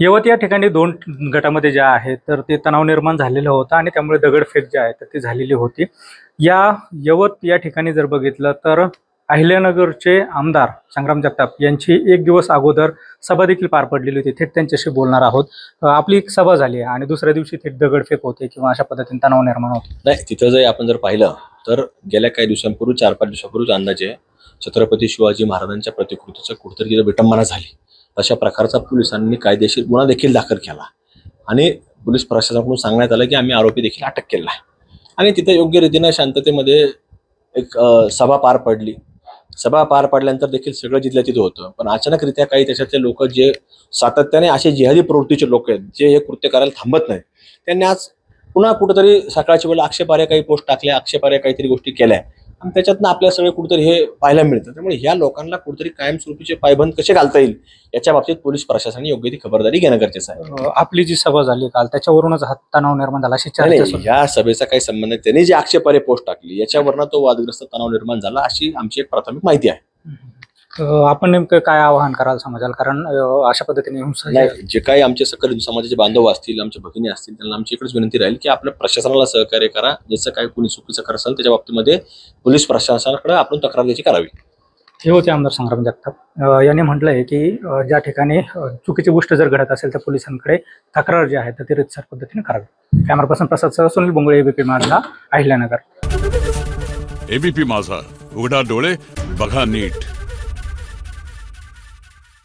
यवत या ठिकाणी दोन गटामध्ये ज्या आहेत तर ते तणाव निर्माण झालेलं होतं आणि त्यामुळे दगडफेक जी आहे तर ती झालेली होती. या यवत या ठिकाणी जर बघितलं तर अहिल्यानगरचे आमदार संग्राम जगताप यांची एक दिवस अगोदर सभा देखील पार पडलेली होती. थेट त्यांच्याशी बोलणार आहोत. आपली एक सभा झाली आणि दुसऱ्या दिवशी थेट दगडफेक होते किंवा अशा पद्धतीने तणाव निर्माण होतो. नाही, तिथं जर आपण पाहिलं तर गेल्या काही दिवसांपूर्वी 4-5 दिवसापूर्वीच अंदाजे छत्रपती शिवाजी महाराजांच्या प्रतिकृतीचं कुठेतरी तिथं विटंबना झाली. अशा प्रकारचा पोलिसांनी कायदेशीर गुन्हा देखील दाखल केला आणि पोलीस प्रशासनाकडून सांगण्यात आलं की आम्ही आरोपी देखील अटक केला आहे आणि तिथे योग्य रीतीनं शांततेमध्ये एक सभा पार पडली. सभा पार पडल्यानंतर देखील सगळं जिथल्या तिथं होतं, पण अचानकरित्या काही त्याच्यातले लोक जे सातत्याने असे जिहादी प्रवृत्तीचे लोक आहेत जे हे कृत्य करायला थांबत नाहीत, त्यांनी आज पुन्हा कुठेतरी सकाळच्या वेळेला आक्षेपार्ह काही पोस्ट टाकल्या, आक्षेपार्ह काहीतरी गोष्टी केल्या आणि त्याच्यातनं आपल्या सगळे कुठेतरी हे पाहायला मिळतं. त्यामुळे ह्या लोकांना कुठेतरी कायमस्वरूपीचे पायबंद कसे घालता येईल याच्या बाबतीत पोलीस प्रशासनाने योग्य ती खबरदारी घेणं गरजेचं आहे. आपली जी सभा झाली काल त्याच्यावरूनच हा तणाव निर्माण झाला अशी चर्चा नाही, या सभेचा काही संबंध नाही. त्यांनी जी आक्षेपार्ह पोस्ट टाकली याच्यावरनं तो वादग्रस्त तणाव निर्माण झाला अशी आमची एक प्राथमिक माहिती आहे. आपण नेमकं काय आवाहन कराल समाजाला, कारण अशा पद्धतीने हिंसा नाही, जे काही आमचे सकल समाजाचे बांधव असतील, आमच्या भगिनी असतील, त्यांना आमची इकडेच विनंती राहील की आपल्या प्रशासनाला सहकार्य करा. ज्याचं काही कोणी चुकीचं करत असेल त्याच्या बाबतीमध्ये पोलीस प्रशासनाकडे आपण तक्रार द्यायची करावी. हे होते आमदार संग्राम जगताप. यांनी म्हटलं आहे की ज्या ठिकाणी चुकीची गोष्ट जर घडत असेल तर पोलिसांकडे तक्रार जी आहे तर ती रितसर पद्धतीने करावी. कॅमेरा पर्सन प्रसाद सह सुनील बोंगळे, एबीपी माझा, अहिल्यानगर. एबीपी माझा, उघडा डोळे बघा नीट.